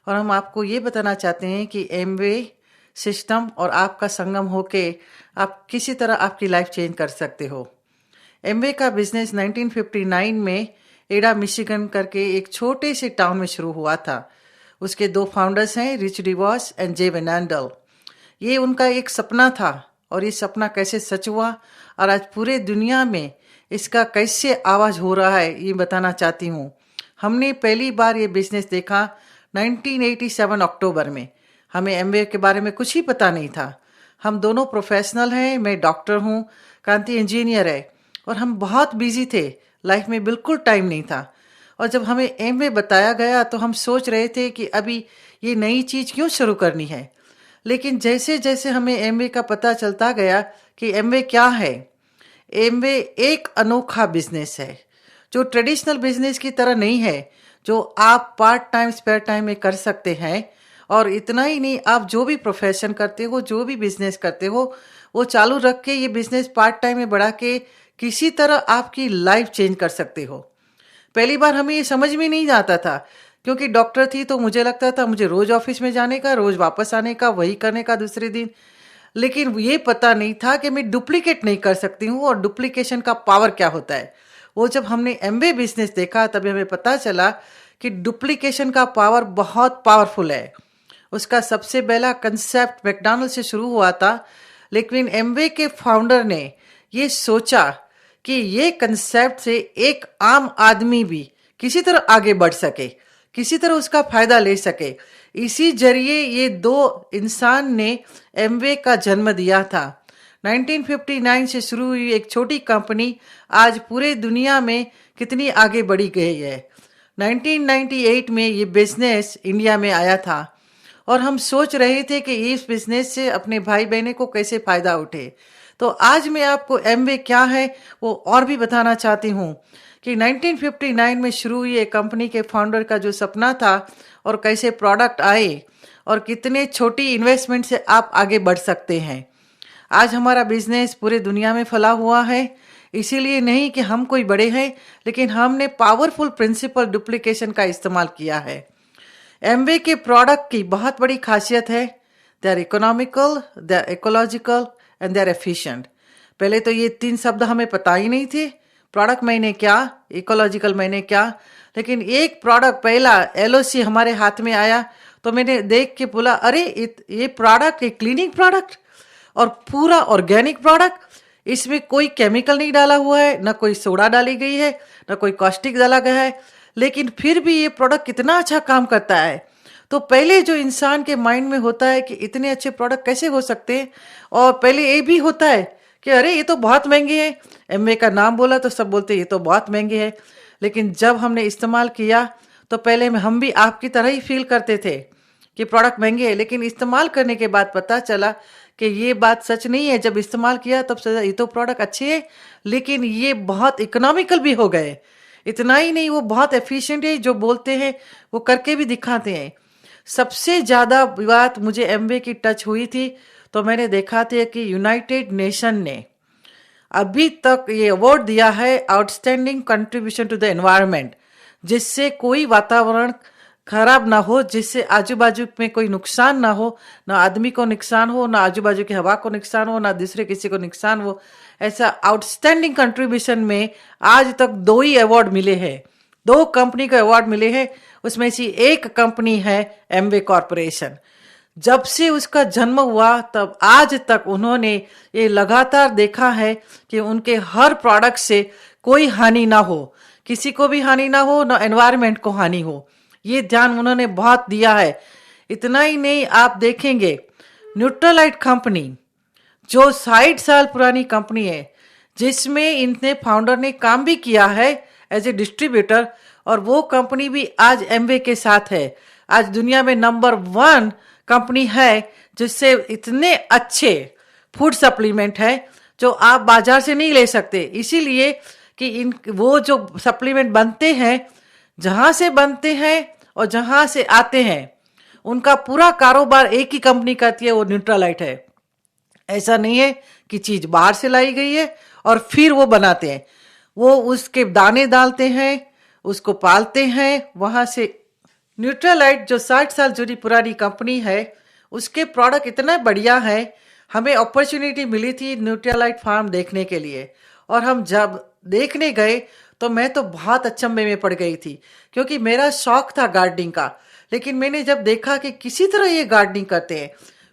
और हम आपको ये बताना चाहते हैं कि एमवे सिस्टम और आपका संगम होके आप किसी तरह आपकी लाइफ चेंज कर सकते हो। एमवे का बिजनेस 1959 में एडा मिशिगन करके एक छोटे से टाउन में शुरू हुआ था। उसके दो फाउंडर्स हैं, रिच डिवॉस एंड जे वेनांडल। ये उनका एक सपना था और ये सपना कैसे सच हुआ और आज पूरे दुनिया में इसका कैसे आवाज हो रहा है ये बताना चाहती हूँ। हमने पहली बार ये बिजनेस देखा 1987 अक्टूबर में। हमें एमवे के बारे में कुछ ही पता नहीं था। हम दोनों प्रोफेशनल हैं, मैं डॉक्टर हूँ, कांति इंजीनियर है और हम बहुत बिजी थे, लाइफ में बिल्कुल टाइम नहीं था। और जब हमें एमवे बताया गया तो हम सोच रहे थे कि अभी ये नई चीज़ क्यों शुरू करनी है। लेकिन जैसे जैसे हमें एमवे का पता चलता गया कि एमवे क्या है, एमवे एक अनोखा बिजनेस है जो ट्रेडिशनल बिजनेस की तरह नहीं है, जो आप पार्ट टाइम स्पेयर टाइम में कर सकते हैं। और इतना ही नहीं, आप जो भी प्रोफेशन करते हो, जो भी बिजनेस करते हो, वो चालू रख के ये बिजनेस पार्ट टाइम में बढ़ा के किसी तरह आपकी लाइफ चेंज कर सकते हो। पहली बार हमें ये समझ में नहीं आता था, क्योंकि डॉक्टर थी तो मुझे लगता था मुझे रोज ऑफिस में जाने का, रोज वापस आने का, वही करने का दूसरे दिन। लेकिन ये पता नहीं था कि मैं डुप्लीकेट नहीं कर सकती हूँ और डुप्लीकेशन का पावर क्या होता है। वो जब हमने एमवे बिजनेस देखा तभी हमें पता चला कि डुप्लीकेशन का पावर बहुत पावरफुल है। उसका सबसे पहला कंसेप्ट मैकडॉनल्ड से शुरू हुआ था, लेकिन एमवे के फाउंडर ने ये सोचा कि ये कंसेप्ट से एक आम आदमी भी किसी तरह आगे बढ़ सके, किसी तरह उसका फायदा ले सके। इसी जरिए ये दो इंसान ने एमवे का जन्म दिया था। 1959 से शुरू हुई एक छोटी कंपनी आज पूरे दुनिया में कितनी आगे बढ़ी गई है। 1998 में ये बिजनेस इंडिया में आया था और हम सोच रहे थे कि इस बिजनेस से अपने भाई बहनों को कैसे फायदा उठे। तो आज मैं आपको एमवे क्या है वो और भी बताना चाहती हूँ कि 1959 में शुरू हुई एक कंपनी के फाउंडर का जो सपना था और कैसे प्रोडक्ट आए और कितने छोटी इन्वेस्टमेंट से आप आगे बढ़ सकते हैं। आज हमारा बिजनेस पूरे दुनिया में फैला हुआ है, इसीलिए नहीं कि हम कोई बड़े हैं, लेकिन हमने पावरफुल प्रिंसिपल डुप्लीकेशन का इस्तेमाल किया है। एमवे के प्रोडक्ट की बहुत बड़ी खासियत है, they are economical, they are ecological and they are efficient. पहले तो ये तीन शब्द हमें पता ही नहीं थे, प्रोडक्ट मैंने क्या, इकोलॉजिकल मैंने क्या। लेकिन एक प्रोडक्ट पहला एलओसी हमारे हाथ में आया तो मैंने देख के बोला, अरे ये प्रोडक्ट एक क्लीनिंग प्रोडक्ट और पूरा ऑर्गेनिक प्रोडक्ट, इसमें कोई केमिकल नहीं डाला हुआ है, ना कोई सोडा डाली गई है, ना कोई कॉस्टिक डाला गया है, लेकिन फिर भी ये प्रोडक्ट कितना अच्छा काम करता है। तो पहले जो इंसान के माइंड में होता है कि इतने अच्छे प्रोडक्ट कैसे हो सकते हैं, और पहले ये भी होता है कि अरे ये तो बहुत महंगे हैं। एमवे का नाम बोला तो सब बोलते ये तो बहुत महंगे हैं। लेकिन जब हमने इस्तेमाल किया तो पहले में हम भी आपकी तरह ही फील करते थे कि प्रोडक्ट महंगे है, लेकिन इस्तेमाल करने के बाद पता चला कि ये बात सच नहीं है। जब इस्तेमाल किया तब सोचा ये तो प्रोडक्ट अच्छे है, लेकिन ये बहुत इकोनॉमिकल भी हो गए। इतना ही नहीं, वो बहुत एफिशिएंट है, जो बोलते हैं वो करके भी दिखाते हैं। सबसे ज़्यादा बात मुझे एमवे की टच हुई थी तो मैंने देखा था कि यूनाइटेड नेशन ने अभी तक ये अवार्ड दिया है outstanding contribution to the environment, जिससे कोई वातावरण खराब ना हो, जिससे आजू बाजू में कोई नुकसान ना हो, ना आदमी को नुकसान हो, ना आजू बाजू की हवा को नुकसान हो, ना दूसरे किसी को नुकसान हो। ऐसा आउटस्टैंडिंग कंट्रीब्यूशन में आज तक दो ही अवार्ड मिले हैं, दो कंपनी को अवार्ड मिले हैं। उसमें से एक कंपनी है एमवे कॉरपोरेशन। जब से उसका जन्म हुआ तब आज तक उन्होंने ये लगातार देखा है कि उनके हर प्रोडक्ट से कोई हानि ना हो, किसी को भी हानि ना हो, ना एनवायरनमेंट को हानि हो। ये ध्यान उन्होंने बहुत दिया है। इतना ही नहीं, आप देखेंगे न्यूट्रलाइट कंपनी जो 60 साल पुरानी कंपनी है, जिसमें इनने फाउंडर ने काम भी किया है एज ए डिस्ट्रीब्यूटर, और वो कंपनी भी आज एमवे के साथ है। आज दुनिया में नंबर 1 कंपनी है जिससे इतने अच्छे फूड सप्लीमेंट है जो आप बाजार से नहीं ले सकते, इसीलिए कि इन वो जो सप्लीमेंट बनते हैं, जहाँ से बनते हैं और जहाँ से आते हैं, उनका पूरा कारोबार एक ही कंपनी करती है, वो न्यूट्रलाइट है। ऐसा नहीं है कि चीज बाहर से लाई गई है और फिर वो बनाते हैं। वो उसके दाने डालते हैं, उसको पालते हैं, वहां से न्यूट्रालाइट जो 60 साल जुड़ी पुरानी कंपनी है, उसके प्रोडक्ट इतना बढ़िया है। हमें अपॉर्चुनिटी मिली थी न्यूट्रालाइट फार्म देखने के लिए, और हम जब देखने गए तो मैं तो बहुत अचंभे में पड़ गई थी, क्योंकि मेरा शौक था गार्डनिंग का। लेकिन मैंने जब देखा कि किसी तरह ये गार्डनिंग करते हैं,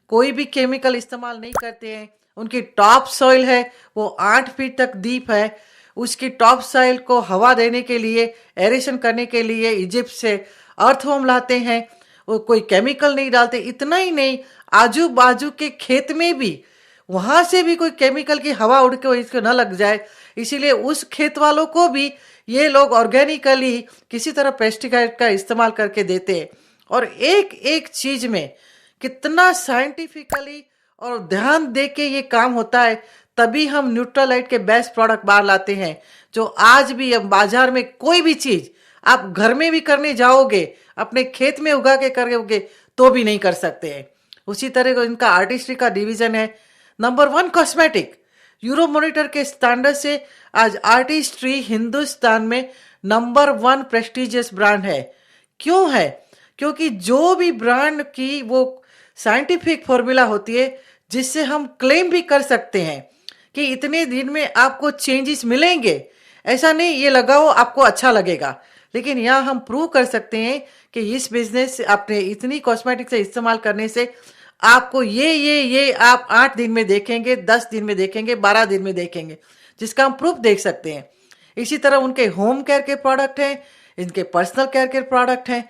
कोई भी केमिकल इस्तेमाल नहीं करते हैं, उनकी टॉप सॉइल है वो 8 फीट तक डीप है, उसकी टॉप सॉइल को हवा देने के लिए, एरेशन करने के लिए इजिप्ट से अर्थवर्म लाते हैं, वो कोई केमिकल नहीं डालते। इतना ही नहीं, आजू बाजू के खेत में भी वहां से भी कोई केमिकल की हवा उड़ के इसको न लग जाए, इसीलिए उस खेत वालों को भी ये लोग ऑर्गेनिकली किसी तरह पेस्टिसाइड का इस्तेमाल करके देते हैं। और एक एक चीज में कितना साइंटिफिकली और ध्यान दे के ये काम होता है, तभी हम न्यूट्रालाइट के बेस्ट प्रोडक्ट बाहर लाते हैं, जो आज भी अब बाजार में कोई भी चीज आप घर में भी करने जाओगे, अपने खेत में उगा के करोगे तो भी नहीं कर सकते हैं। उसी तरह का इनका आर्टिस्ट्री का डिवीजन है। नंबर 1 कॉस्मेटिक, यूरो मॉनिटर के स्टैंडर्ड से आज आर्टिस्ट्री हिंदुस्तान में नंबर 1 प्रेस्टिजियस ब्रांड है। क्यों है? क्योंकि जो भी ब्रांड की वो साइंटिफिक फॉर्मूला होती है, जिससे हम क्लेम भी कर सकते हैं कि इतने दिन में आपको चेंजेस मिलेंगे। ऐसा नहीं ये लगाओ आपको अच्छा लगेगा, लेकिन यहाँ हम प्रूव कर सकते हैं कि इस बिजनेस अपने इतनी कॉस्मेटिक से इस्तेमाल करने से आपको ये आप 8 दिन में देखेंगे, 10 दिन में देखेंगे, 12 दिन में देखेंगे, जिसका हम प्रूफ देख सकते हैं। इसी तरह उनके होम केयर के प्रोडक्ट हैं, इनके पर्सनल केयर के प्रोडक्ट हैं।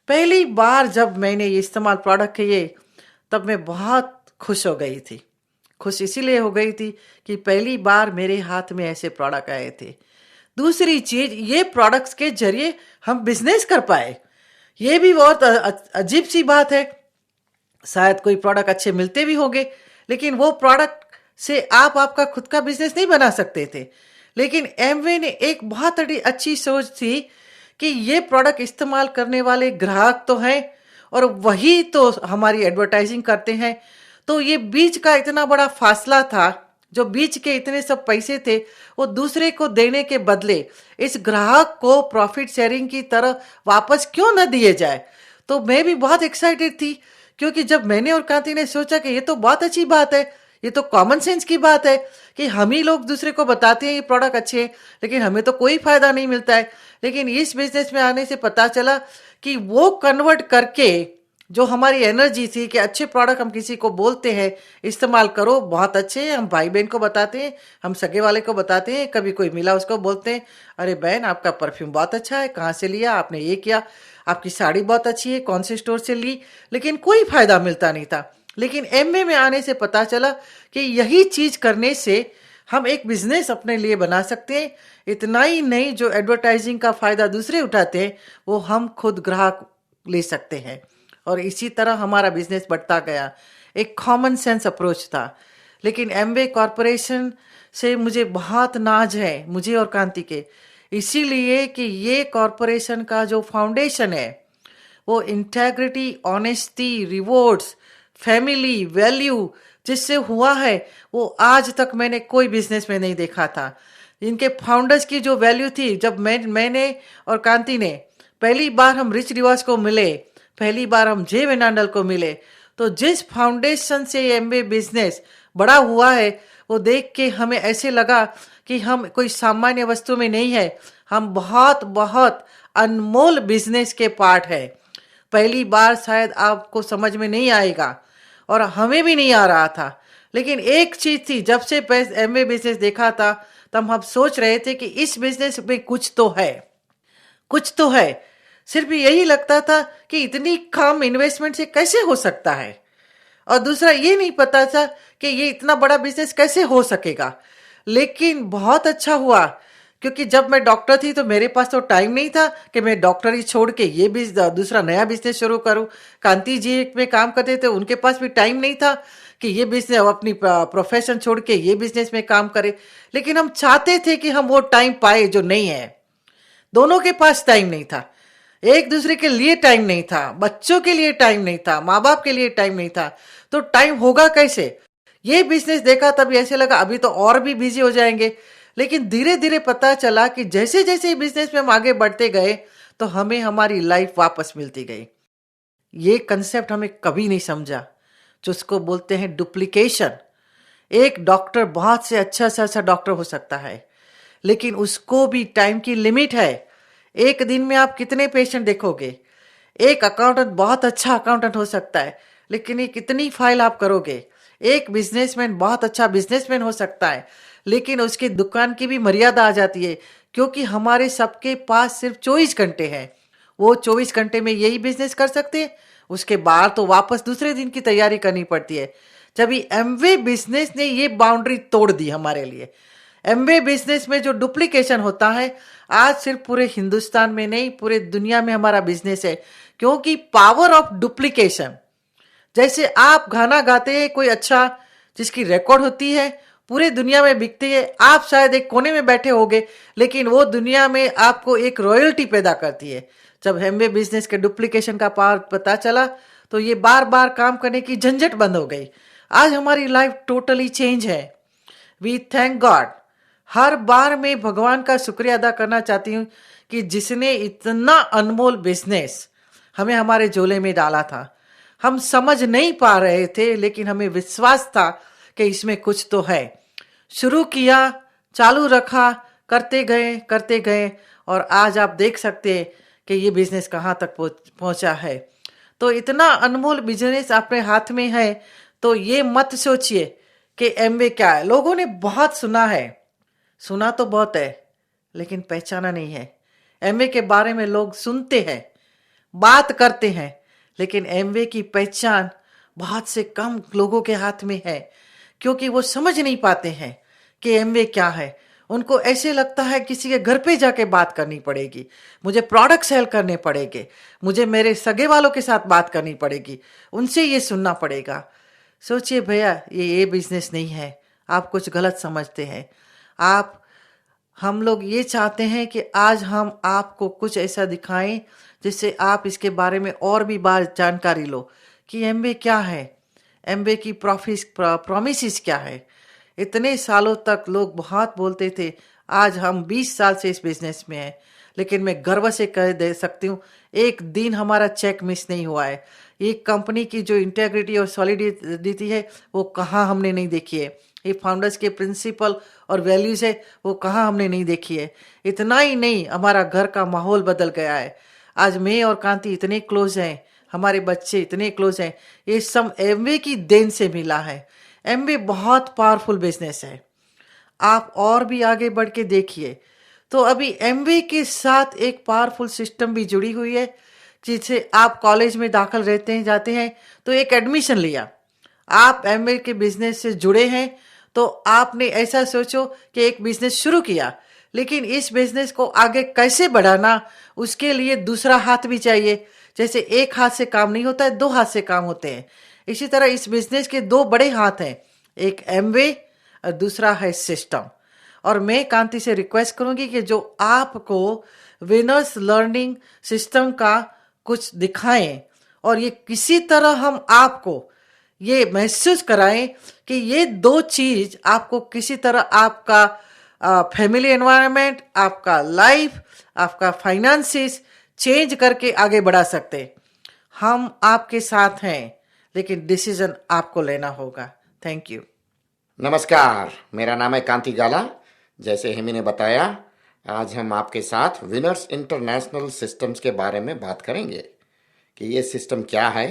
पहली बार जब मैंने ये इस्तेमाल प्रोडक्ट किए, तब मैं बहुत खुश हो गई थी। खुश इसीलिए हो गई थी कि पहली बार मेरे हाथ में ऐसे प्रोडक्ट आए थे। दूसरी चीज, ये प्रोडक्ट्स के जरिए हम बिजनेस कर पाए, ये भी बहुत अजीब सी बात है। शायद कोई प्रोडक्ट अच्छे मिलते भी होंगे, लेकिन वो प्रोडक्ट से आप आपका खुद का बिजनेस नहीं बना सकते थे। लेकिन एमवे ने एक बहुत अच्छी सोच थी कि ये प्रोडक्ट इस्तेमाल करने वाले ग्राहक तो हैं, और वही तो हमारी एडवर्टाइजिंग करते हैं। तो ये बीच का इतना बड़ा फासला था, जो बीच के इतने सब पैसे थे, वो दूसरे को देने के बदले इस ग्राहक को प्रॉफिट शेयरिंग की तरह वापस क्यों न दिए जाए। तो मैं भी बहुत एक्साइटेड थी, क्योंकि जब मैंने और कांति ने सोचा कि ये तो बहुत अच्छी बात है, ये तो कॉमन सेंस की बात है कि हम ही लोग दूसरे को बताते हैं ये प्रोडक्ट अच्छे हैं, लेकिन हमें तो कोई फायदा नहीं मिलता है। लेकिन इस बिजनेस में आने से पता चला कि वो कन्वर्ट करके जो हमारी एनर्जी थी कि अच्छे प्रोडक्ट हम किसी को बोलते हैं इस्तेमाल करो, बहुत अच्छे हैं, हम भाई बहन को बताते हैं, हम सगे वाले को बताते हैं, कभी कोई मिला उसको बोलते हैं, अरे बहन आपका परफ्यूम बहुत अच्छा है, कहाँ से लिया आपने, ये किया, आपकी साड़ी बहुत अच्छी है, कौन से स्टोर से ली। लेकिन कोई फायदा मिलता नहीं था। लेकिन एमवे में आने से पता चला कि यही चीज करने से हम एक बिजनेस अपने लिए बना सकते हैं। इतना ही नहीं, जो एडवर्टाइजिंग का फायदा दूसरे उठाते हैं, वो हम खुद ग्राहक ले सकते हैं। और इसी तरह हमारा बिजनेस बढ़ता गया। एक कॉमन सेंस अप्रोच था। लेकिन एमवे कॉरपोरेशन से मुझे बहुत नाज है, मुझे और कांति के, इसीलिए कि ये कॉरपोरेशन का जो फाउंडेशन है वो integrity, honesty, rewards, family value जिससे हुआ है, वो आज तक मैंने कोई बिजनेस में नहीं देखा था। इनके फाउंडर्स की जो वैल्यू थी, जब मैंने और कांति ने पहली बार हम रिच रिवाज को मिले, पहली बार हम जे वेनांडल को मिले, तो जिस फाउंडेशन से एमवे बिजनेस बड़ा हुआ है, वो देख के हमें ऐसे लगा कि हम कोई सामान्य वस्तु में नहीं है, हम बहुत बहुत अनमोल बिजनेस के पार्ट है। पहली बार शायद आपको समझ में नहीं आएगा, और हमें भी नहीं आ रहा था। लेकिन एक चीज थी, जब से एमवे बिजनेस देखा था, तब हम सोच रहे थे कि इस बिजनेस में कुछ तो है, कुछ तो है। सिर्फ यही लगता था कि इतनी कम इन्वेस्टमेंट से कैसे हो सकता है, और दूसरा ये नहीं पता था कि ये इतना बड़ा बिजनेस कैसे हो सकेगा। लेकिन बहुत अच्छा हुआ, क्योंकि जब मैं डॉक्टर थी तो मेरे पास तो टाइम नहीं था कि मैं डॉक्टरी छोड़ के ये भी दूसरा नया बिजनेस शुरू करूं। कांति जी में काम करते थे, उनके पास भी टाइम नहीं था कि ये बिजनेस, अपनी प्रोफेशन छोड़ के ये बिजनेस में काम करे। लेकिन हम चाहते थे कि हम वो टाइम पाए जो नहीं है। दोनों के पास टाइम नहीं था, एक दूसरे के लिए टाइम नहीं था, बच्चों के लिए टाइम नहीं था, माँ बाप के लिए टाइम नहीं था। तो टाइम होगा कैसे? ये बिजनेस देखा तभी ऐसे लगा अभी तो और भी बिजी हो जाएंगे। लेकिन धीरे धीरे पता चला कि जैसे जैसे बिजनेस में हम आगे बढ़ते गए, तो हमें हमारी लाइफ वापस मिलती गई। ये कंसेप्ट हमें कभी नहीं समझा, जो उसको बोलते हैं डुप्लीकेशन। एक डॉक्टर बहुत से अच्छा डॉक्टर हो सकता है, लेकिन उसको भी टाइम की लिमिट है। एक दिन में आप कितने पेशेंट देखोगे? एक अकाउंटेंट बहुत अच्छा अकाउंटेंट हो सकता है, लेकिन ये कितनी फाइल आप करोगे? एक बिजनेसमैन बहुत अच्छा बिजनेसमैन हो सकता है, लेकिन उसकी दुकान की भी मर्यादा आ जाती है, क्योंकि हमारे सबके पास सिर्फ 24 घंटे हैं। वो 24 घंटे में यही बिजनेस कर सकते हैं, उसके बाद तो वापस दूसरे दिन की तैयारी करनी पड़ती है। जब ये एमवे बिजनेस ने ये बाउंड्री तोड़ दी हमारे लिए। एमवे बिजनेस में जो डुप्लीकेशन होता है, आज सिर्फ पूरे हिंदुस्तान में नहीं, पूरे दुनिया में हमारा बिजनेस है, क्योंकि पावर ऑफ डुप्लीकेशन। जैसे आप गाना गाते हैं, कोई अच्छा जिसकी रिकॉर्ड होती है, पूरे दुनिया में बिकती है, आप शायद एक कोने में बैठे होगे, लेकिन वो दुनिया में आपको एक रॉयल्टी पैदा करती है। जब एमवे बिजनेस के डुप्लीकेशन का पावर पता चला, तो ये बार बार काम करने की झंझट बंद हो गई। आज हमारी लाइफ टोटली चेंज है। We thank God. हर बार मैं भगवान का शुक्रिया अदा करना चाहती हूँ कि जिसने इतना अनमोल बिजनेस हमें हमारे झोले में डाला था। हम समझ नहीं पा रहे थे, लेकिन हमें विश्वास था कि इसमें कुछ तो है। शुरू किया, चालू रखा, करते गए और आज आप देख सकते हैं कि ये बिजनेस कहाँ तक पहुंचा है। तो इतना अनमोल बिजनेस अपने हाथ में है, तो ये मत सोचिए कि एमवे क्या है। लोगों ने बहुत सुना है, सुना तो बहुत है, लेकिन पहचाना नहीं है। एमवे के बारे में लोग सुनते हैं, बात करते हैं, लेकिन एमवे की पहचान बहुत से कम लोगों के हाथ में है, क्योंकि वो समझ नहीं पाते हैं कि एमवे क्या है। उनको ऐसे लगता है किसी के घर पे जाके बात करनी पड़ेगी, मुझे प्रोडक्ट सेल करने पड़ेंगे, मुझे मेरे सगे वालों के साथ बात करनी पड़ेगी, उनसे ये सुनना पड़ेगा। सोचिए भैया, ये बिजनेस नहीं है, आप कुछ गलत समझते हैं। आप हम लोग ये चाहते हैं कि आज हम आपको कुछ ऐसा दिखाएं जिससे आप इसके बारे में और भी बार जानकारी लो कि एमवे क्या है, एमवे की प्रॉमिसेस क्या है। इतने सालों तक लोग बहुत बोलते थे, आज हम 20 साल से इस बिजनेस में हैं, लेकिन मैं गर्व से कह दे सकती हूँ, एक दिन हमारा चेक मिस नहीं हुआ है। ये कंपनी की जो इंटेग्रिटी और सॉलिडिटी है, वो कहाँ हमने नहीं देखी है। ये फाउंडर्स के प्रिंसिपल और वैल्यूज है, वो कहाँ हमने नहीं देखी है। इतना ही नहीं, हमारा घर का माहौल बदल गया है। आज मैं और कांति इतने क्लोज हैं, हमारे बच्चे इतने क्लोज हैं, ये सब एमवे की देन से मिला है। एमवे बहुत पावरफुल बिजनेस है, आप और भी आगे बढ़ के देखिए। तो अभी एमवे के साथ एक पावरफुल सिस्टम भी जुड़ी हुई है, जिसे आप कॉलेज में दाखिल रहते हैं, जाते हैं, तो एक एडमिशन लिया, आप एमवे के बिजनेस से जुड़े हैं, तो आपने ऐसा सोचो कि एक बिजनेस शुरू किया, लेकिन इस बिजनेस को आगे कैसे बढ़ाना, उसके लिए दूसरा हाथ भी चाहिए। जैसे एक हाथ से काम नहीं होता है, दो हाथ से काम होते हैं। इसी तरह इस बिजनेस के दो बड़े हाथ हैं, एक एमवे और दूसरा है सिस्टम। और मैं कांति से रिक्वेस्ट करूंगी कि जो आपको विनर्स लर्निंग सिस्टम का कुछ दिखाएं, और ये किसी तरह हम आपको ये महसूस कराएं कि ये दो चीज आपको किसी तरह आपका फैमिली एनवायरनमेंट, आपका लाइफ, आपका फाइनेंसिस चेंज करके आगे बढ़ा सकते। हम आपके साथ हैं, लेकिन डिसीजन आपको लेना होगा। Thank you. नमस्कार, मेरा नाम है कांति गाला। जैसे हेमी ने बताया, आज हम आपके साथ विनर्स इंटरनेशनल सिस्टम्स के बारे में बात करेंगे कि ये सिस्टम क्या है,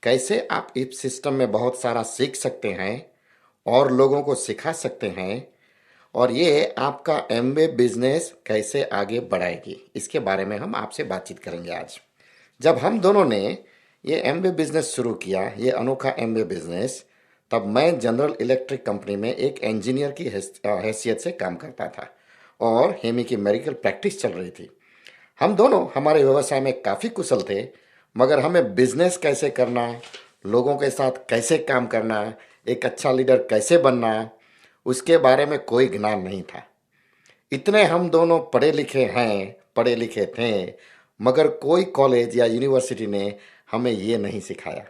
कैसे आप इस सिस्टम में बहुत सारा सीख सकते हैं और लोगों को सिखा सकते हैं, और ये आपका एमवे बिजनेस कैसे आगे बढ़ाएगी, इसके बारे में हम आपसे बातचीत करेंगे आज। जब हम दोनों ने ये एमवे बिजनेस शुरू किया, ये अनोखा एमवे बिजनेस, तब मैं जनरल इलेक्ट्रिक कंपनी में एक इंजीनियर की हैसियत से काम करता था और हेमी की मेडिकल प्रैक्टिस चल रही थी। हम दोनों हमारे व्यवसाय में काफ़ी कुशल थे, मगर हमें बिजनेस कैसे करना, लोगों के साथ कैसे काम करना, एक अच्छा लीडर कैसे बनना, उसके बारे में कोई ज्ञान नहीं था। इतने हम दोनों पढ़े लिखे थे, मगर कोई कॉलेज या यूनिवर्सिटी ने हमें ये नहीं सिखाया।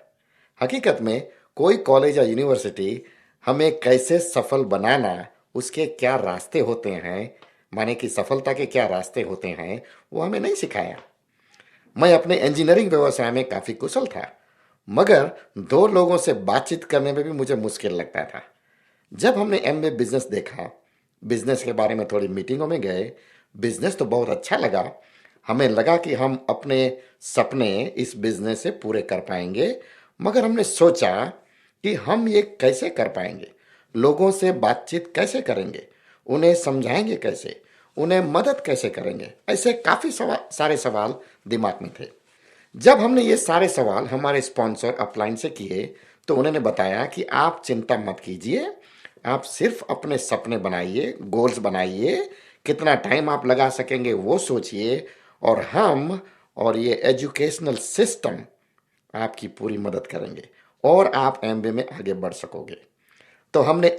हकीकत में कोई कॉलेज या यूनिवर्सिटी हमें कैसे सफल बनाना, उसके क्या रास्ते होते हैं, माने कि सफलता के क्या रास्ते होते हैं, वो हमें नहीं सिखाया। मैं अपने इंजीनियरिंग व्यवसाय में काफी कुशल था, मगर दो लोगों से बातचीत करने में भी मुझे मुश्किल लगता था। जब हमने एमबीए बिजनेस देखा, बिजनेस के बारे में थोड़ी मीटिंगों में गए, बिजनेस तो बहुत अच्छा लगा। हमें लगा कि हम अपने सपने इस बिजनेस से पूरे कर पाएंगे, मगर हमने सोचा कि हम ये कैसे कर पाएंगे, लोगों से बातचीत कैसे करेंगे, उन्हें समझाएंगे कैसे, उन्हें मदद कैसे करेंगे। ऐसे काफ़ी सारे सवाल दिमाग में थे। जब हमने ये सारे सवाल हमारे स्पॉन्सर अपलाइन से किए, तो उन्होंने बताया कि आप चिंता मत कीजिए, आप सिर्फ अपने सपने बनाइए, गोल्स बनाइए, कितना टाइम आप लगा सकेंगे वो सोचिए, और हम और ये एजुकेशनल सिस्टम आपकी पूरी मदद करेंगे और आप एमबीए में आगे बढ़ सकोगे। तो हमने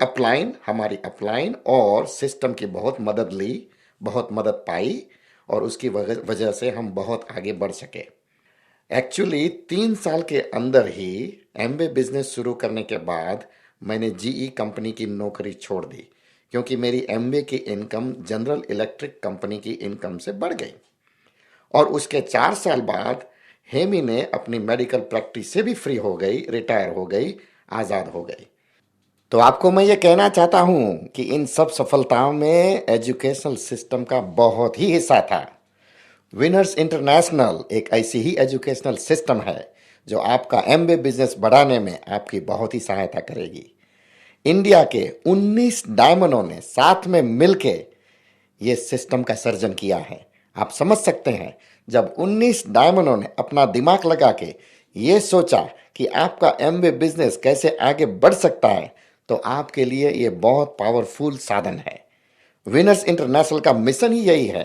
हमारी अपलाइन और सिस्टम की बहुत मदद ली, बहुत मदद पाई, और उसकी वजह से हम बहुत आगे बढ़ सके। एक्चुअली 3 साल के अंदर ही एमबीए बिजनेस शुरू करने के बाद मैंने जीई कंपनी की नौकरी छोड़ दी, क्योंकि मेरी एमबीए की इनकम जनरल इलेक्ट्रिक कंपनी की इनकम से बढ़ गई। और उसके 4 साल बाद हेमी ने अपनी मेडिकल प्रैक्टिस से भी फ्री हो गई, रिटायर हो गई, आज़ाद हो गई। तो आपको मैं ये कहना चाहता हूँ कि इन सब सफलताओं में एजुकेशनल सिस्टम का बहुत ही हिस्सा था। विनर्स इंटरनेशनल एक ऐसी ही एजुकेशनल सिस्टम है जो आपका एमबीए बिजनेस बढ़ाने में आपकी बहुत ही सहायता करेगी। इंडिया के 19 डायमंडों ने साथ में मिलके ये सिस्टम का सर्जन किया है। आप समझ सकते हैं, जब 19 डायमंडों ने अपना दिमाग लगा के ये सोचा कि आपका एमबीए बिजनेस कैसे आगे बढ़ सकता है, तो आपके लिए ये बहुत पावरफुल साधन है। विनर्स इंटरनेशनल का मिशन ही यही है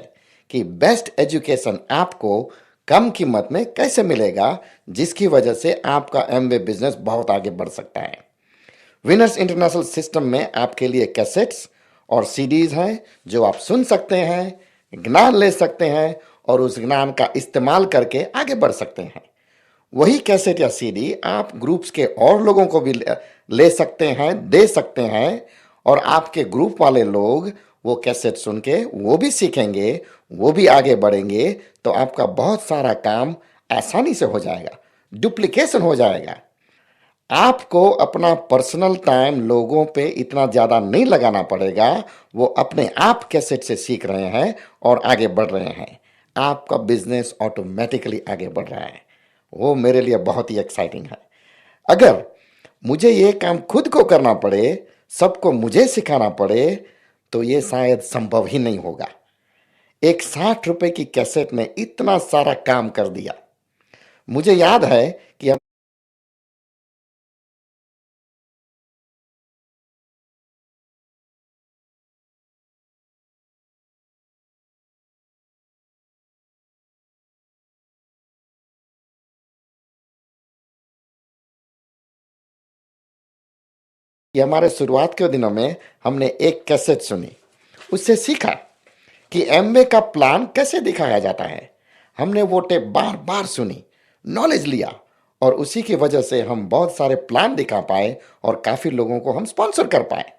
कि बेस्ट एजुकेशन आपको कम कीमत में कैसे मिलेगा, जिसकी वजह से आपका एमबीए बिजनेस बहुत आगे बढ़ सकता है। विनर्स इंटरनेशनल सिस्टम में आपके लिए कैसेट्स और सीडीज हैं जो आप सुन सकते हैं, ज्ञान ले सकते हैं और उस ज्ञान का इस्तेमाल करके आगे बढ़ सकते हैं। वही कैसेट या सीडी आप ग्रुप्स के और लोगों को भी ले सकते हैं, दे सकते हैं, और आपके ग्रुप वाले लोग वो कैसेट सुन के वो भी सीखेंगे, वो भी आगे बढ़ेंगे। तो आपका बहुत सारा काम आसानी से हो जाएगा, डुप्लीकेशन हो जाएगा। आपको अपना पर्सनल टाइम लोगों पे इतना ज़्यादा नहीं लगाना पड़ेगा। वो अपने आप कैसेट से सीख रहे हैं और आगे बढ़ रहे हैं। आपका बिजनेस ऑटोमेटिकली आगे बढ़ रहा है। वो मेरे लिए बहुत ही एक्साइटिंग है। अगर मुझे ये काम खुद को करना पड़े, सबको मुझे सिखाना पड़े, तो ये शायद संभव ही नहीं होगा। एक 60 रुपए की कैसेट ने इतना सारा काम कर दिया। मुझे याद है कि हमारे शुरुआत के दिनों में हमने एक कैसेट सुनी, उससे सीखा कि एमबीए का प्लान कैसे दिखाया जाता है। हमने वो टेप बार बार सुनी, नॉलेज लिया, और उसी की वजह से हम बहुत सारे प्लान दिखा पाए और काफ़ी लोगों को हम स्पॉन्सर कर पाए।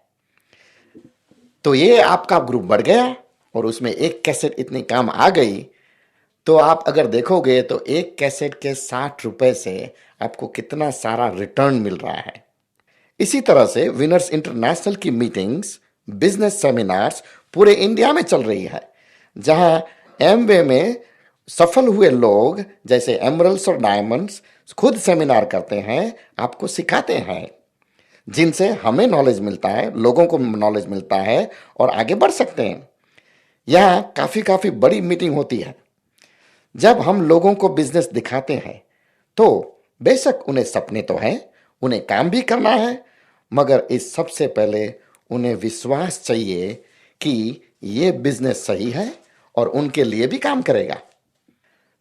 तो ये आपका ग्रुप बढ़ गया और उसमें एक कैसेट इतनी काम आ गई। तो आप अगर देखोगे तो एक कैसेट के 60 रुपए से आपको कितना सारा रिटर्न मिल रहा है। इसी तरह से विनर्स इंटरनेशनल की मीटिंग्स, बिजनेस सेमिनार्स पूरे इंडिया में चल रही है, जहां एमवे में सफल हुए लोग जैसे एमरल्ड्स और डायमंड्स खुद सेमिनार करते हैं, आपको सिखाते हैं, जिनसे हमें नॉलेज मिलता है, लोगों को नॉलेज मिलता है और आगे बढ़ सकते हैं। यहाँ काफ़ी बड़ी मीटिंग होती है। जब हम लोगों को बिजनेस दिखाते हैं तो बेशक उन्हें सपने तो हैं, उन्हें काम भी करना है, मगर इस सबसे पहले उन्हें विश्वास चाहिए कि ये बिजनेस सही है और उनके लिए भी काम करेगा।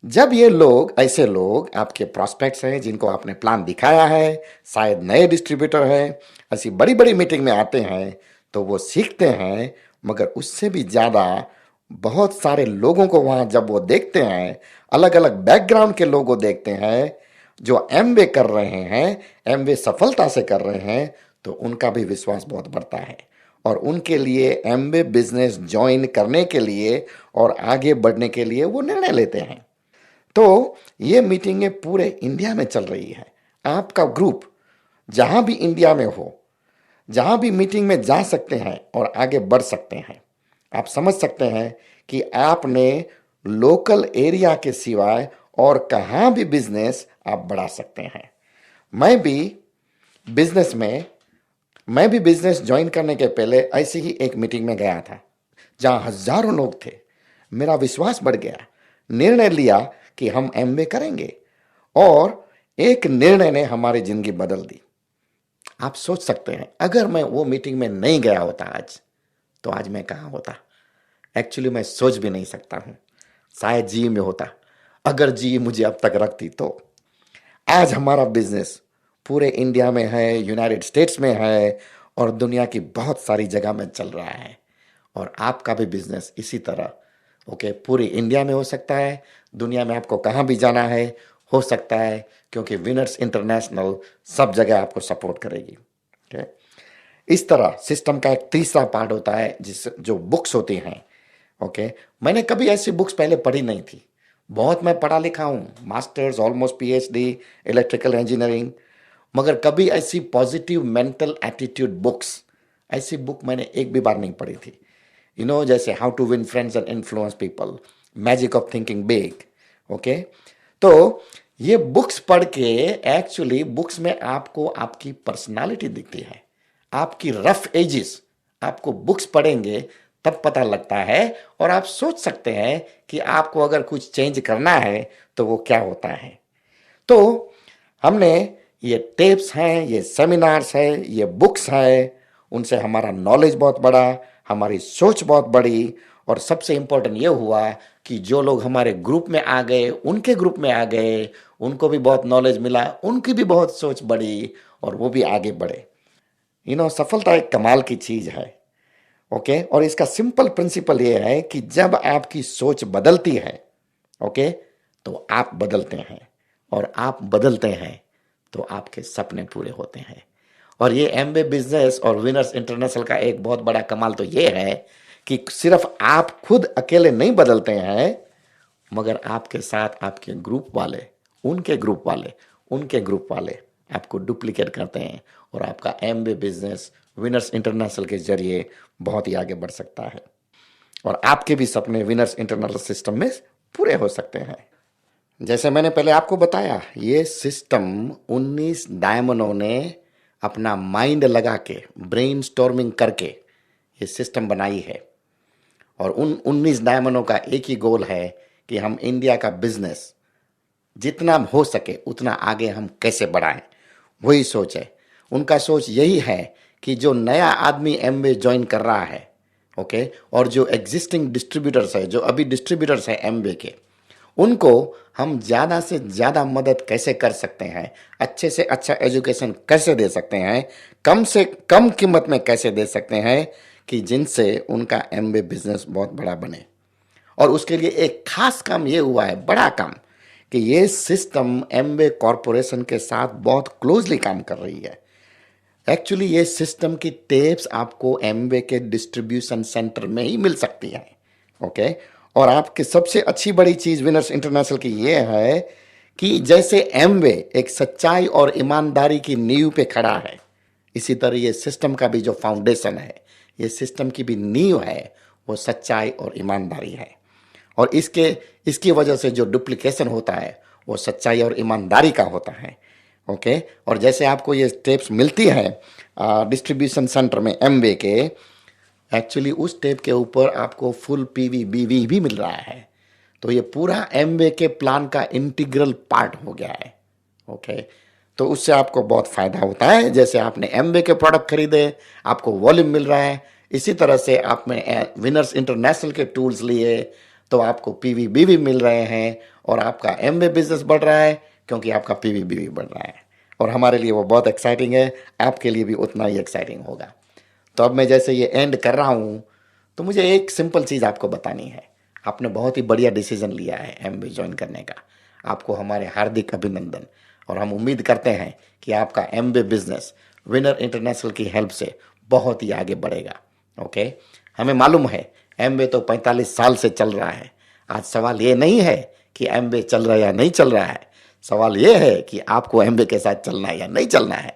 जब ये लोग, ऐसे लोग आपके प्रॉस्पेक्ट्स हैं जिनको आपने प्लान दिखाया है, शायद नए डिस्ट्रीब्यूटर हैं, ऐसी बड़ी बड़ी मीटिंग में आते हैं, तो वो सीखते हैं, मगर उससे भी ज़्यादा बहुत सारे लोगों को वहाँ जब वो देखते हैं, अलग अलग बैकग्राउंड के लोगों को देखते हैं जो एमबीए कर रहे हैं, एमबीए सफलता से कर रहे हैं, तो उनका भी विश्वास बहुत बढ़ता है और उनके लिए एमबीए बिजनेस ज्वाइन करने के लिए और आगे बढ़ने के लिए वो निर्णय लेते हैं। तो ये मीटिंगें पूरे इंडिया में चल रही है। आपका ग्रुप जहां भी इंडिया में हो, जहां भी मीटिंग में जा सकते हैं और आगे बढ़ सकते हैं। आप समझ सकते हैं कि आपने लोकल एरिया के सिवाय और कहाँ भी बिजनेस आप बढ़ा सकते हैं। मैं भी बिजनेस में मैं भी बिजनेस ज्वाइन करने के पहले ऐसी ही एक मीटिंग में गया था जहां हजारों लोग थे। मेरा विश्वास बढ़ गया, निर्णय लिया कि हम एमबीए करेंगे और एक निर्णय ने हमारी जिंदगी बदल दी। आप सोच सकते हैं अगर मैं वो मीटिंग में नहीं गया होता आज, तो आज मैं कहाँ होता। एक्चुअली मैं सोच भी नहीं सकता हूँ। शायद जी में होता, अगर जी मुझे अब तक रखती तो। आज हमारा बिजनेस पूरे इंडिया में है, यूनाइटेड स्टेट्स में है और दुनिया की बहुत सारी जगह में चल रहा है। और आपका भी बिजनेस इसी तरह पूरी इंडिया में हो सकता है। दुनिया में आपको कहाँ भी जाना है हो सकता है, क्योंकि विनर्स इंटरनेशनल सब जगह आपको सपोर्ट करेगी। इस तरह सिस्टम का एक तीसरा पार्ट होता है जो बुक्स होती हैं। मैंने कभी ऐसी बुक्स पहले पढ़ी नहीं थी। बहुत मैं पढ़ा लिखा हूँ, masters, almost PhD, electrical engineering, मगर कभी ऐसी पॉजिटिव मेंटल एटीट्यूड बुक्स, ऐसी बुक मैंने एक भी बार नहीं पढ़ी थी। जैसे how to win friends and influence people, magic of thinking big. तो ये बुक्स पढ़ के एक्चुअली बुक्स में आपको आपकी पर्सनालिटी दिखती है, आपकी रफ एजेस आपको बुक्स पढ़ेंगे तब पता लगता है और आप सोच सकते हैं कि आपको अगर कुछ चेंज करना है तो वो क्या होता है। तो हमने ये टेप्स हैं, ये सेमिनार्स हैं, ये बुक्स हैं, उनसे हमारा नॉलेज बहुत बढ़ा, हमारी सोच बहुत बढ़ी और सबसे इंपॉर्टेंट ये हुआ कि जो लोग हमारे ग्रुप में आ गए, उनके ग्रुप में आ गए, उनको भी बहुत नॉलेज मिला, उनकी भी बहुत सोच बढ़ी और वो भी आगे बढ़े। सफलता एक कमाल की चीज है। और इसका सिंपल प्रिंसिपल ये है कि जब आपकी सोच बदलती है तो आप बदलते हैं और आप बदलते हैं तो आपके सपने पूरे होते हैं। और ये एमबीए बिजनेस और विनर्स इंटरनेशनल का एक बहुत बड़ा कमाल तो ये है कि सिर्फ आप खुद अकेले नहीं बदलते हैं, मगर आपके साथ आपके ग्रुप वाले, उनके ग्रुप वाले, उनके ग्रुप वाले आपको डुप्लीकेट करते हैं और आपका एमबीए बिजनेस विनर्स इंटरनेशनल के जरिए बहुत ही आगे बढ़ सकता है और आपके भी सपने विनर्स इंटरनेशनल सिस्टम में पूरे हो सकते हैं। जैसे मैंने पहले आपको बताया, ये सिस्टम 19 डायमंडों ने अपना माइंड लगा के, ब्रेनस्टॉर्मिंग करके ये सिस्टम बनाई है। और उन 19 डायमंडों का एक ही गोल है कि हम इंडिया का बिजनेस जितना हो सके उतना आगे हम कैसे बढ़ाएं। वही सोच है उनका। सोच यही है कि जो नया आदमी एमबीए ज्वाइन कर रहा है और जो एग्जिस्टिंग डिस्ट्रीब्यूटर्स है, जो अभी डिस्ट्रीब्यूटर्स है एमबीए के, उनको हम ज़्यादा से ज़्यादा मदद कैसे कर सकते हैं, अच्छे से अच्छा एजुकेशन कैसे दे सकते हैं, कम से कम कीमत में कैसे दे सकते हैं कि जिनसे उनका एमबीए बिजनेस बहुत बड़ा बने। और उसके लिए एक खास काम ये हुआ है, बड़ा काम, कि ये सिस्टम एमबीए कॉरपोरेशन के साथ बहुत क्लोजली काम कर रही है। एक्चुअली ये सिस्टम की टेप्स आपको एमबीए के डिस्ट्रीब्यूशन सेंटर में ही मिल सकती है। और आपकी सबसे अच्छी बड़ी चीज विनर्स इंटरनेशनल की ये है कि जैसे एमबीए एक सच्चाई और ईमानदारी की नींव पे खड़ा है, इसी तरह ये सिस्टम का भी जो फाउंडेशन है, ये सिस्टम की भी नींव है, वो सच्चाई और ईमानदारी है। और इसकी वजह से जो डुप्लीकेशन होता है वो सच्चाई और ईमानदारी का होता है। और जैसे आपको ये टेप्स मिलती है डिस्ट्रीब्यूशन सेंटर में एमबीए के, एक्चुअली उस टेप के ऊपर आपको फुल पीवीबीवी भी मिल रहा है। तो ये पूरा एमबीए के प्लान का इंटीग्रल पार्ट हो गया है। तो उससे आपको बहुत फायदा होता है। जैसे आपने एमबीए के प्रोडक्ट खरीदे, आपको वॉल्यूम मिल रहा है, इसी तरह से आपने विनर्स इंटरनेशनल के टूल्स लिए तो आपको पीवीबीवी मिल रहे हैं और आपका एमबीए बिजनेस बढ़ रहा है क्योंकि आपका पीवीबीवी बढ़ रहा है। और हमारे लिए वो बहुत एक्साइटिंग है, आपके लिए भी उतना ही एक्साइटिंग होगा। तो अब मैं जैसे ये एंड कर रहा हूँ तो मुझे एक सिंपल चीज़ आपको बतानी है। आपने बहुत ही बढ़िया डिसीजन लिया है एमबीए ज्वाइन करने का, आपको हमारे हार्दिक अभिनंदन। और हम उम्मीद करते हैं कि आपका एमबीए बिजनेस विनर इंटरनेशनल की हेल्प से बहुत ही आगे बढ़ेगा। हमें मालूम है एमबीए तो 45 साल से चल रहा है। आज सवाल ये नहीं है कि एमवे चल रहा है या नहीं चल रहा है, सवाल ये है कि आपको एमवे के साथ चलना है या नहीं चलना है।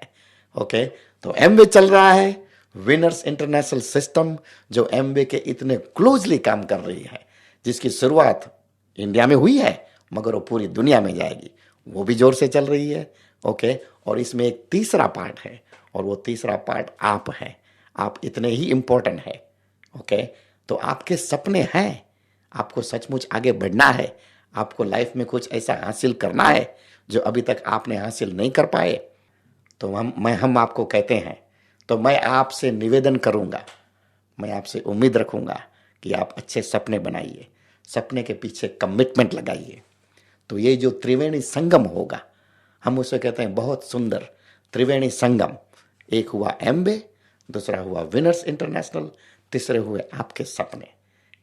ओके, तो एमवे चल रहा है, विनर्स इंटरनेशनल सिस्टम जो एमवे के इतने क्लोजली काम कर रही है, जिसकी शुरुआत इंडिया में हुई है मगर वो पूरी दुनिया में जाएगी, वो भी जोर से चल रही है। ओके, और इसमें एक तीसरा पार्ट है और वो तीसरा पार्ट आप हैं। आप इतने ही इम्पोर्टेंट है। ओके, तो आपके सपने हैं, आपको सचमुच आगे बढ़ना है, आपको लाइफ में कुछ ऐसा हासिल करना है जो अभी तक आपने हासिल नहीं कर पाए, तो हम आपको कहते हैं, तो मैं आपसे निवेदन करूंगा, मैं आपसे उम्मीद रखूंगा कि आप अच्छे सपने बनाइए, सपने के पीछे कमिटमेंट लगाइए। तो ये जो त्रिवेणी संगम होगा, हम उसे कहते हैं बहुत सुंदर त्रिवेणी संगम। एक हुआ एमबे, दूसरा हुआ विनर्स इंटरनेशनल, तीसरे हुए आपके सपने।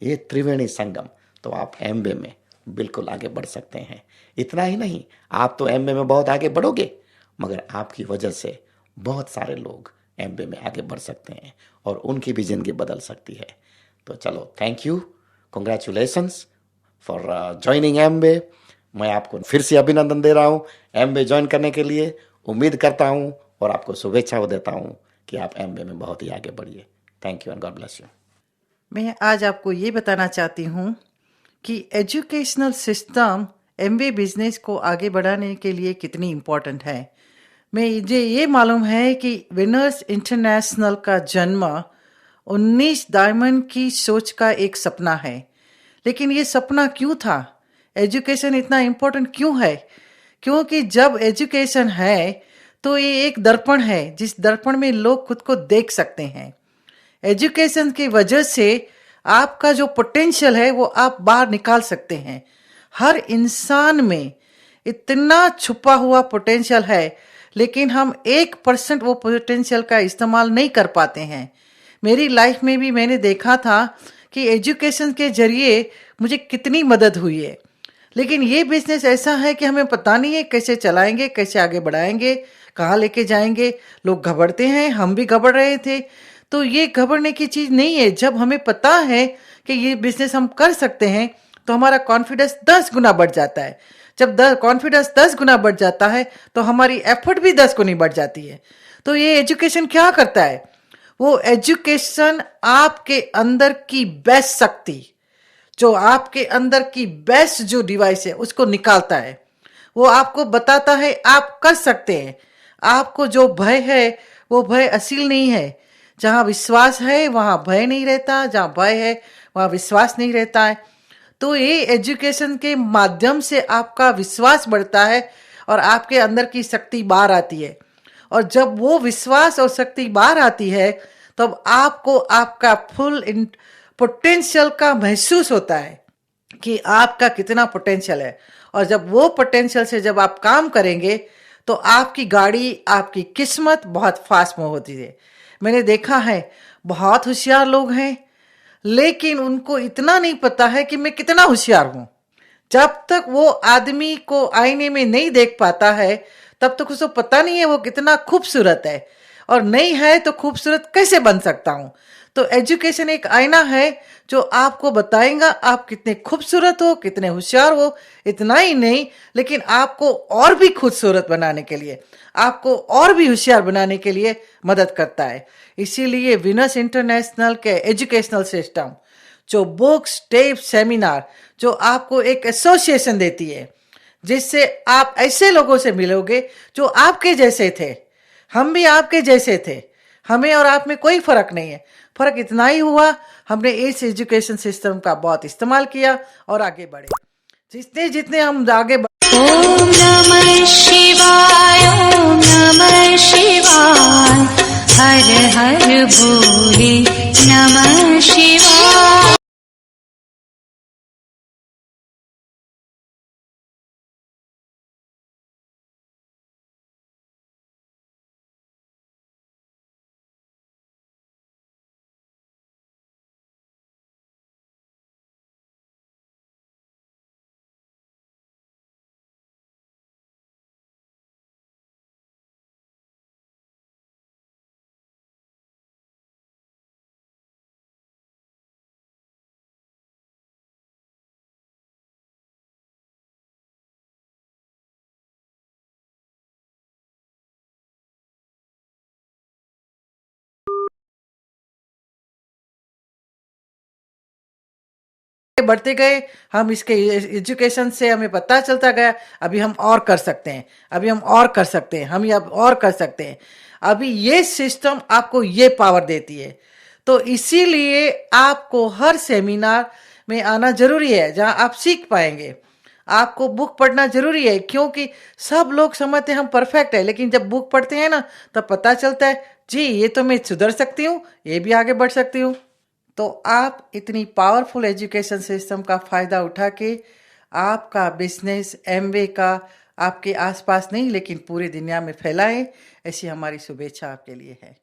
ये त्रिवेणी संगम, तो आप एमबे में बिल्कुल आगे बढ़ सकते हैं। इतना ही नहीं, आप तो एमबे में बहुत आगे बढ़ोगे, मगर आपकी वजह से बहुत सारे लोग एमबे में आगे बढ़ सकते हैं और उनकी भी जिंदगी बदल सकती है। तो चलो, thank you, congratulations for joining MBA. मैं आपको फिर से अभिनंदन दे रहा हूँ एमबे ज्वाइन करने के लिए। उम्मीद करता हूँ और आपको शुभेच्छा देता हूँ कि आप एमबे में बहुत ही आगे बढ़िए। Thank you and God bless you. मैं आज आपको ये बताना चाहती हूँ कि एजुकेशनल सिस्टम एमबीए बिजनेस को आगे बढ़ाने के लिए कितनी इम्पोर्टेंट है। मुझे ये मालूम है कि विनर्स इंटरनेशनल का जन्म 19 डायमंड की सोच का एक सपना है। लेकिन ये सपना क्यों था? एजुकेशन इतना इम्पोर्टेंट क्यों है? क्योंकि जब एजुकेशन है तो ये एक दर्पण है, जिस दर्पण में लोग खुद को देख सकते हैं। एजुकेशन की वजह से आपका जो पोटेंशियल है वो आप बाहर निकाल सकते हैं। हर इंसान में इतना छुपा हुआ पोटेंशियल है, लेकिन हम 1% वो पोटेंशियल का इस्तेमाल नहीं कर पाते हैं। मेरी लाइफ में भी मैंने देखा था कि एजुकेशन के जरिए मुझे कितनी मदद हुई है। लेकिन ये बिजनेस ऐसा है कि हमें पता नहीं है कैसे चलाएंगे, कैसे आगे बढ़ाएंगे, कहाँ लेके जाएंगे। लोग घबराते हैं, हम भी घबरा रहे थे। तो ये घबराने की चीज़ नहीं है। जब हमें पता है कि ये बिजनेस हम कर सकते हैं तो हमारा कॉन्फिडेंस 10 गुना बढ़ जाता है। जब कॉन्फिडेंस 10 गुना बढ़ जाता है तो हमारी एफर्ट भी 10 गुनी बढ़ जाती है। तो ये एजुकेशन क्या करता है? वो एजुकेशन आपके अंदर की बेस्ट शक्ति, जो आपके अंदर की बेस्ट जो डिवाइस है उसको निकालता है। वो आपको बताता है आप कर सकते हैं। आपको जो भय है वो भय असील नहीं है। जहाँ विश्वास है वहाँ भय नहीं रहता, जहाँ भय है वहाँ विश्वास नहीं रहता है। तो ये एजुकेशन के माध्यम से आपका विश्वास बढ़ता है और आपके अंदर की शक्ति बाहर आती है। और जब वो विश्वास और शक्ति बाहर आती है तब आपको आपका फुल पोटेंशियल का महसूस होता है कि आपका कितना पोटेंशियल है। और जब वो पोटेंशियल से जब आप काम करेंगे तो आपकी गाड़ी, आपकी किस्मत बहुत फास्ट मूव होती है। मैंने देखा है बहुत होशियार लोग हैं, लेकिन उनको इतना नहीं पता है कि मैं कितना होशियार हूं। जब तक वो आदमी को आईने में नहीं देख पाता है तब तक उसको पता नहीं है वो कितना खूबसूरत है, और नहीं है तो खूबसूरत कैसे बन सकता हूं। तो एजुकेशन एक आईना है जो आपको बताएगा आप कितने खूबसूरत हो, कितने होशियार हो। इतना ही नहीं, लेकिन आपको और भी खूबसूरत बनाने के लिए, आपको और भी होशियार बनाने के लिए मदद करता है। इसीलिए विनर्स इंटरनेशनल के एजुकेशनल सिस्टम जो बुक्स, टेप, सेमिनार, जो आपको एक एसोसिएशन देती है, जिससे आप ऐसे लोगों से मिलोगे जो आपके जैसे थे। हम भी आपके जैसे थे, हमें और आप में कोई फर्क नहीं है। फर्क इतना ही हुआ हमने इस एजुकेशन सिस्टम का बहुत इस्तेमाल किया और आगे बढ़े। जितने जितने हम आगे ओम नमः शिवाय, ओम नमः शिवाय, हर हर भोले नमः शिवाय। बढ़ते गए, हम इसके एजुकेशन से हमें पता चलता गया, अभी हम और कर सकते हैं, अभी हम और कर सकते हैं, हम ये अब और कर सकते हैं। अभी ये सिस्टम आपको ये पावर देती है। तो इसीलिए आपको हर सेमिनार में आना जरूरी है जहां आप सीख पाएंगे। आपको बुक पढ़ना जरूरी है, क्योंकि सब लोग समझते हैं हम परफेक्ट है, लेकिन जब बुक पढ़ते हैं ना तब पता चलता है जी ये तो मैं सुधर सकती हूँ, ये भी आगे बढ़ सकती हूँ। तो आप इतनी पावरफुल एजुकेशन सिस्टम का फ़ायदा उठा के आपका बिजनेस एमवे का आपके आसपास नहीं लेकिन पूरी दुनिया में फैलाएं, ऐसी हमारी शुभेच्छा आपके लिए है।